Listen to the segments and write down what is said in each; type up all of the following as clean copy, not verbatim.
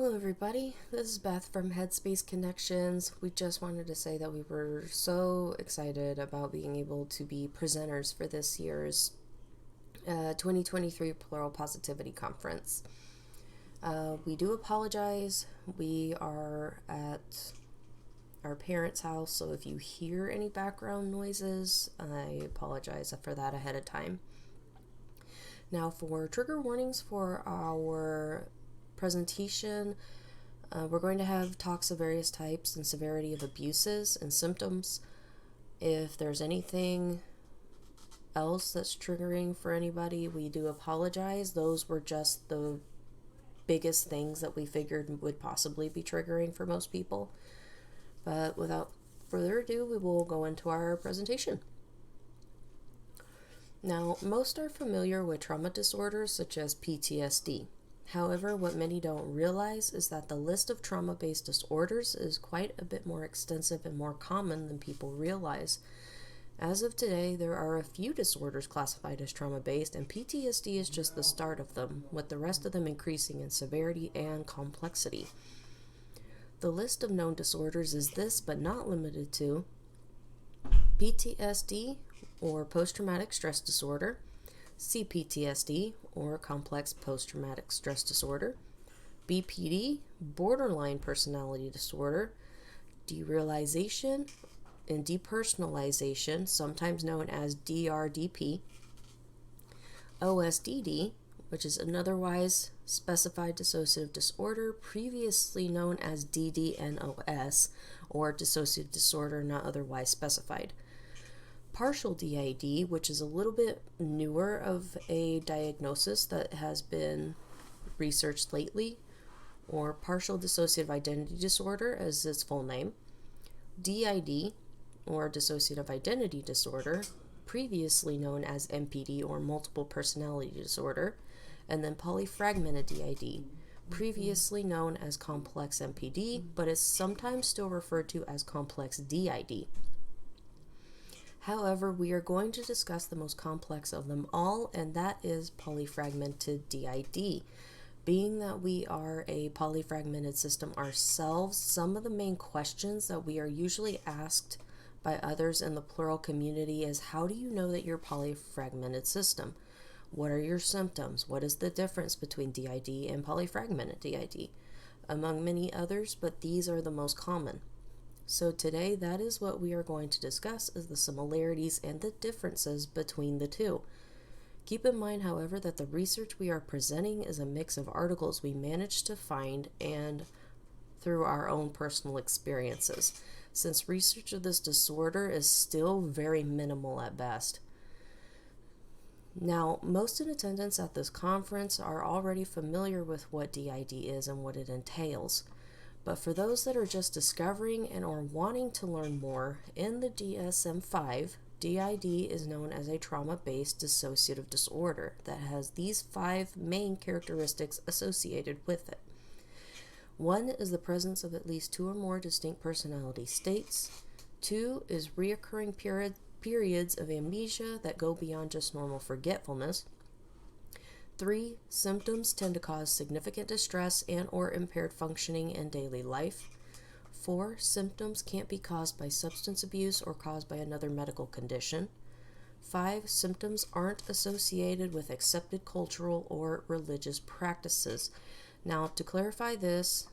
Hello everybody, this is Beth from Headspace Connections. We just wanted to say that we were so excited about being able to be presenters for this year's 2023 Plural Positivity Conference. We do apologize. We are at our parents' house, so if you hear any background noises, I apologize for that ahead of time. Now, for trigger warnings for our presentation, we're going to have talks of various types and severity of abuses and symptoms. If there's anything else that's triggering for anybody, we do apologize. Those were just the biggest things that we figured would possibly be triggering for most people. But without further ado, we will go into our presentation. Now, most are familiar with trauma disorders such as PTSD. However, what many don't realize is that the list of trauma-based disorders is quite a bit more extensive and more common than people realize. As of today, there are a few disorders classified as trauma-based, and PTSD is just the start of them, with the rest of them increasing in severity and complexity. The list of known disorders is this, but not limited to PTSD, or post-traumatic stress disorder, CPTSD, or complex post-traumatic stress disorder, BPD, borderline personality disorder, derealization and depersonalization, sometimes known as DRDP, OSDD, which is an otherwise specified dissociative disorder, previously known as DDNOS, or dissociative disorder not otherwise specified. Partial DID, which is a little bit newer of a diagnosis that has been researched lately, or partial dissociative identity disorder as its full name. DID, or dissociative identity disorder, previously known as MPD or multiple personality disorder, and then polyfragmented DID, previously known as complex MPD, but is sometimes still referred to as complex DID. However, we are going to discuss the most complex of them all, and that is polyfragmented DID. Being that we are a polyfragmented system ourselves, some of the main questions that we are usually asked by others in the plural community is, how do you know that you're a polyfragmented system? What are your symptoms? What is the difference between DID and polyfragmented DID? Among many others, but these are the most common. So today, that is what we are going to discuss, is the similarities and the differences between the two. Keep in mind, however, that the research we are presenting is a mix of articles we managed to find and through our own personal experiences, since research of this disorder is still very minimal at best. Now, most in attendance at this conference are already familiar with what DID is and what it entails. But for those that are just discovering and are wanting to learn more, in the DSM-5, DID is known as a trauma-based dissociative disorder that has these 5 main characteristics associated with it. 1 is the presence of at least 2 or more distinct personality states. 2 is reoccurring periods of amnesia that go beyond just normal forgetfulness. 3, symptoms tend to cause significant distress and or impaired functioning in daily life. 4, symptoms can't be caused by substance abuse or caused by another medical condition. 5, symptoms aren't associated with accepted cultural or religious practices. Now, to clarify this,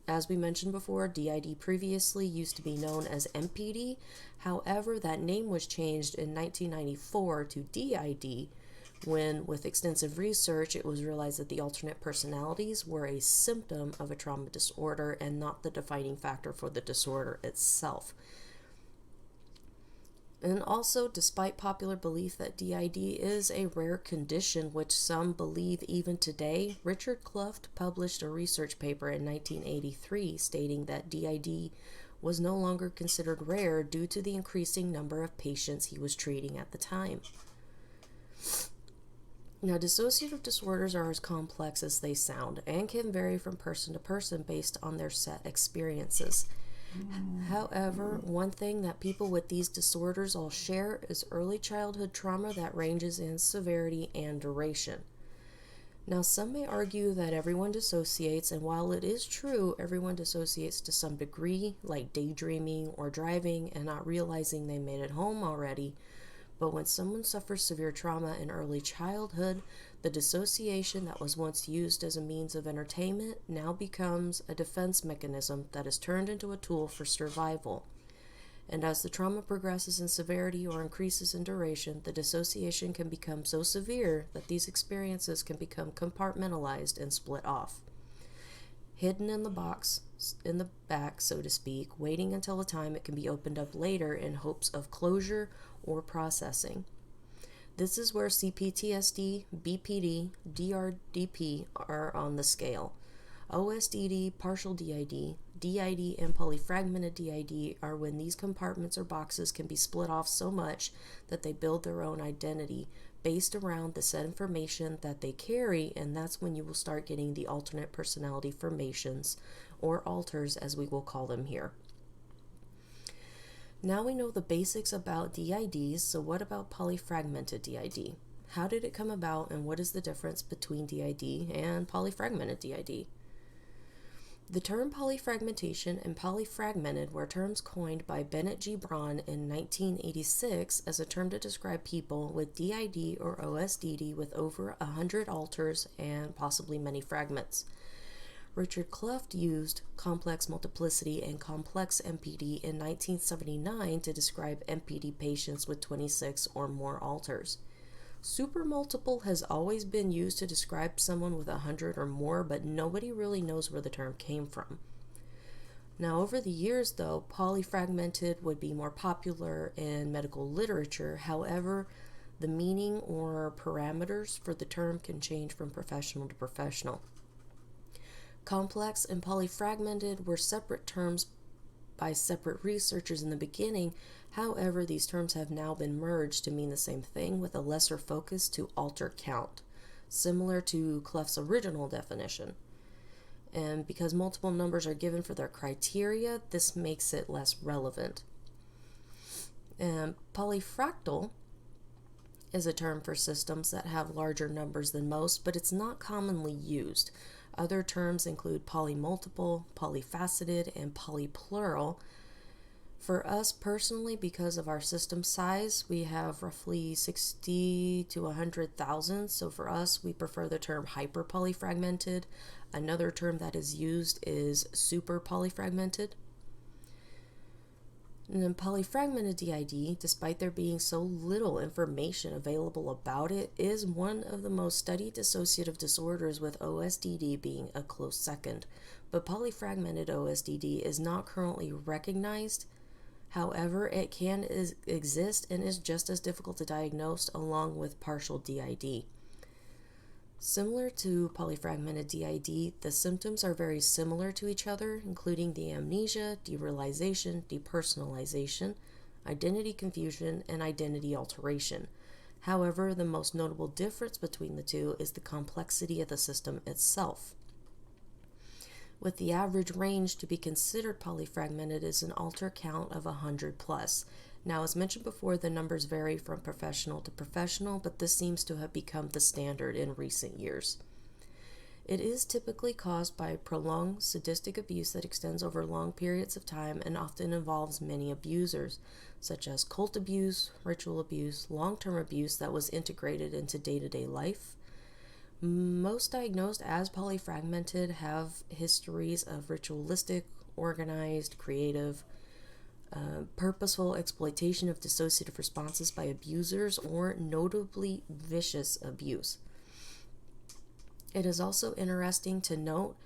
as we mentioned before, DID previously used to be known as MPD. However, that name was changed in 1994 to DID, when, with extensive research, it was realized that the alternate personalities were a symptom of a trauma disorder and not the defining factor for the disorder itself. And also, despite popular belief that DID is a rare condition, which some believe even today, Richard Kluft published a research paper in 1983 stating that DID was no longer considered rare due to the increasing number of patients he was treating at the time. Now, dissociative disorders are as complex as they sound and can vary from person to person based on their set experiences. However, one thing that people with these disorders all share is early childhood trauma that ranges in severity and duration. Now, some may argue that everyone dissociates, and while it is true everyone dissociates to some degree, like daydreaming or driving and not realizing they made it home already, but when someone suffers severe trauma in early childhood, the dissociation that was once used as a means of entertainment now becomes a defense mechanism that is turned into a tool for survival. And as the trauma progresses in severity or increases in duration, the dissociation can become so severe that these experiences can become compartmentalized and split off. Hidden in the box, in the back, so to speak, waiting until a time it can be opened up later in hopes of closure or processing. This is where CPTSD, BPD, DRDP are on the scale. OSDD, partial DID, DID, and polyfragmented DID are when these compartments or boxes can be split off so much that they build their own identity based around the set information that they carry, and that's when you will start getting the alternate personality formations, or alters as we will call them here. Now we know the basics about DIDs, so what about polyfragmented DID? How did it come about, and what is the difference between DID and polyfragmented DID? The term polyfragmentation and polyfragmented were terms coined by Bennett G. Braun in 1986 as a term to describe people with DID or OSDD with over 100 alters and possibly many fragments. Richard Clough used complex multiplicity and complex MPD in 1979 to describe MPD patients with 26 or more alters. Supermultiple has always been used to describe someone with 100 or more, but nobody really knows where the term came from. Now, over the years, though, polyfragmented would be more popular in medical literature. However, the meaning or parameters for the term can change from professional to professional. Complex and polyfragmented were separate terms by separate researchers in the beginning. However, these terms have now been merged to mean the same thing with a lesser focus to alter count, similar to Clough's original definition. And because multiple numbers are given for their criteria, this makes it less relevant. And polyfractal is a term for systems that have larger numbers than most, but it's not commonly used. Other terms include polymultiple, polyfaceted, and polyplural. For us personally, because of our system size, we have roughly 60 to 100,000. So for us, we prefer the term hyperpolyfragmented. Another term that is used is super polyfragmented. And then polyfragmented DID, despite there being so little information available about it, is one of the most studied dissociative disorders, with OSDD being a close second. But polyfragmented OSDD is not currently recognized. However, it can exist and is just as difficult to diagnose along with partial DID. Similar to polyfragmented DID, the symptoms are very similar to each other, including the amnesia, derealization, depersonalization, identity confusion, and identity alteration. However, the most notable difference between the two is the complexity of the system itself, with the average range to be considered polyfragmented is an alter count of 100 plus. Now, as mentioned before, the numbers vary from professional to professional, but this seems to have become the standard in recent years. It is typically caused by prolonged sadistic abuse that extends over long periods of time and often involves many abusers, such as cult abuse, ritual abuse, long-term abuse that was integrated into day-to-day life. Most diagnosed as polyfragmented have histories of ritualistic, organized, creative, purposeful exploitation of dissociative responses by abusers, or notably vicious abuse. It is also interesting to note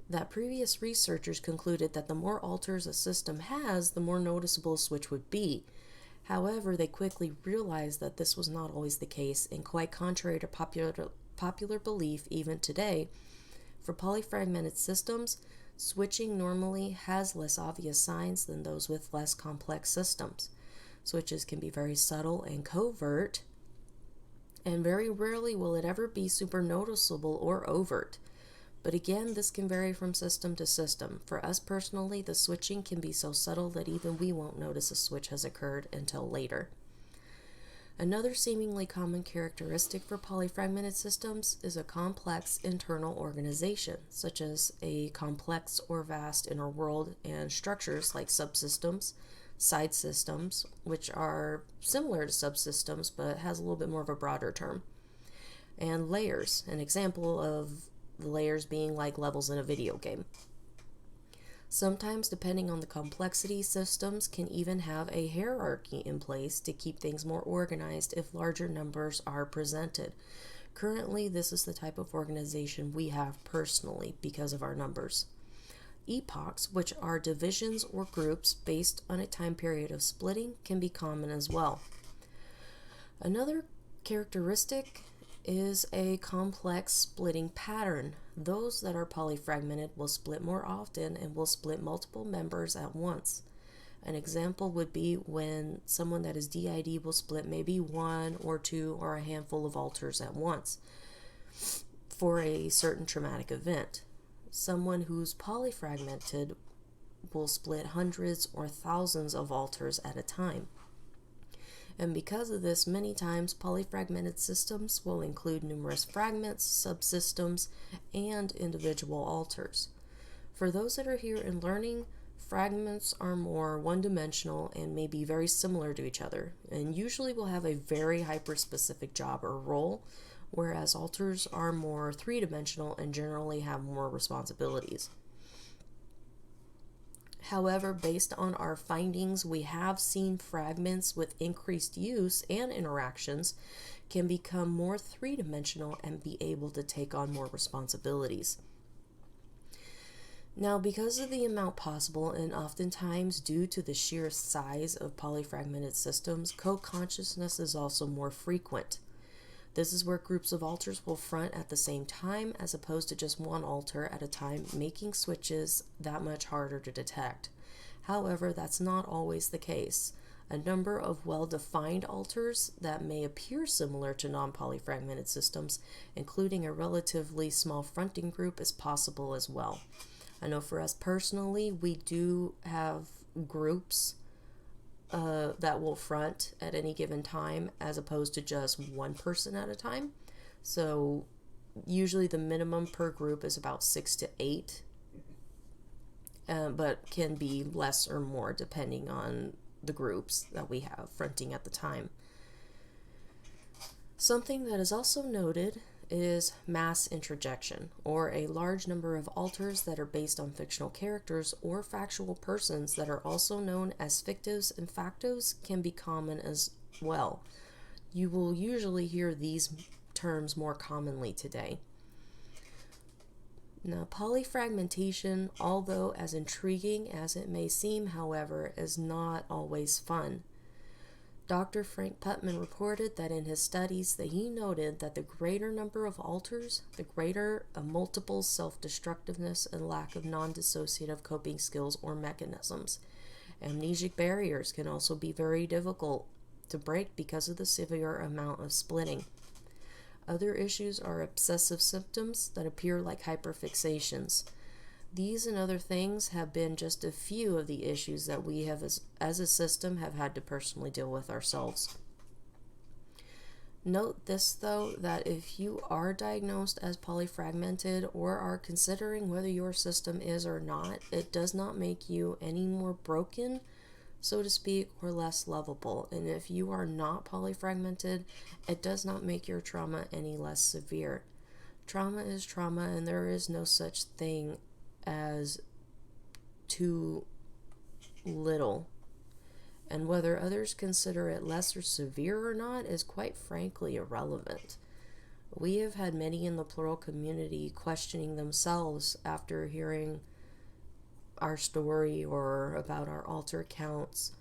that previous researchers concluded that the more alters a system has, the more noticeable a switch would be. However, they quickly realized that this was not always the case, and quite contrary to popular belief even today, for polyfragmented systems, switching normally has less obvious signs than those with less complex systems. Switches can be very subtle and covert, and very rarely will it ever be super noticeable or overt. But again, this can vary from system to system. For us personally, the switching can be so subtle that even we won't notice a switch has occurred until later. Another seemingly common characteristic for polyfragmented systems is a complex internal organization, such as a complex or vast inner world and structures like subsystems, side systems, which are similar to subsystems but has a little bit more of a broader term, and layers, an example of the layers being like levels in a video game. Sometimes, depending on the complexity, systems can even have a hierarchy in place to keep things more organized if larger numbers are presented. Currently, this is the type of organization we have personally because of our numbers. Epochs, which are divisions or groups based on a time period of splitting, can be common as well. Another characteristic is a complex splitting pattern. Those that are polyfragmented will split more often and will split multiple members at once. An example would be when someone that is DID will split maybe one or two or a handful of alters at once for a certain traumatic event. Someone who's polyfragmented will split hundreds or thousands of alters at a time. And because of this, many times polyfragmented systems will include numerous fragments, subsystems, and individual alters. For those that are here in learning, fragments are more one-dimensional and may be very similar to each other, and usually will have a very hyper-specific job or role, whereas alters are more three-dimensional and generally have more responsibilities. However, based on our findings, we have seen fragments with increased use and interactions can become more three-dimensional and be able to take on more responsibilities. Now, because of the amount possible and oftentimes due to the sheer size of polyfragmented systems, co-consciousness is also more frequent. This is where groups of alters will front at the same time as opposed to just one alter at a time, making switches that much harder to detect. However, that's not always the case. A number of well-defined alters that may appear similar to non-polyfragmented systems, including a relatively small fronting group, is possible as well. I know for us personally, we do have groups that will front at any given time as opposed to just one person at a time. So usually the minimum per group is about 6 to 8, but can be less or more depending on the groups that we have fronting at the time. Something that is also noted is mass introjection, or a large number of alters that are based on fictional characters or factual persons that are also known as fictives and factos can be common as well. You will usually hear these terms more commonly today. Now, polyfragmentation, although as intriguing as it may seem, however, is not always fun. Dr. Frank Putman reported that in his studies that he noted that the greater number of alters, the greater a multiple self-destructiveness and lack of non-dissociative coping skills or mechanisms. Amnesic barriers can also be very difficult to break because of the severe amount of splitting. Other issues are obsessive symptoms that appear like hyperfixations. These and other things have been just a few of the issues that we have as a system have had to personally deal with ourselves. Note this though, that if you are diagnosed as polyfragmented or are considering whether your system is or not, it does not make you any more broken, so to speak, or less lovable. And if you are not polyfragmented, it does not make your trauma any less severe. Trauma is trauma, and there is no such thing as too little, and whether others consider it less or severe or not is quite frankly irrelevant. We have had many in the plural community questioning themselves after hearing our story or about our alter counts,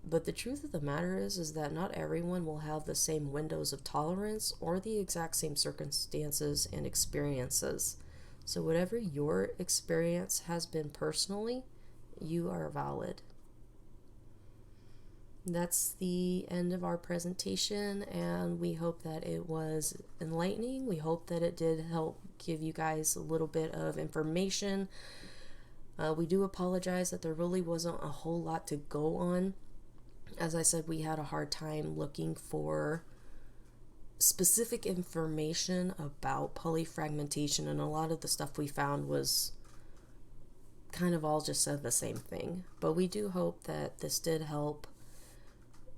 but the truth of the matter is that not everyone will have the same windows of tolerance or the exact same circumstances and experiences. So whatever your experience has been personally, you are valid. That's the end of our presentation, and we hope that it was enlightening. We hope that it did help give you guys a little bit of information. We do apologize that there really wasn't a whole lot to go on. As I said, we had a hard time looking for specific information about polyfragmentation, and a lot of the stuff we found was kind of all just said the same thing. But we do hope that this did help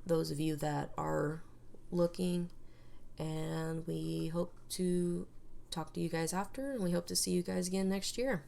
those of you that are looking, and we hope to talk to you guys after, and we hope to see you guys again next year.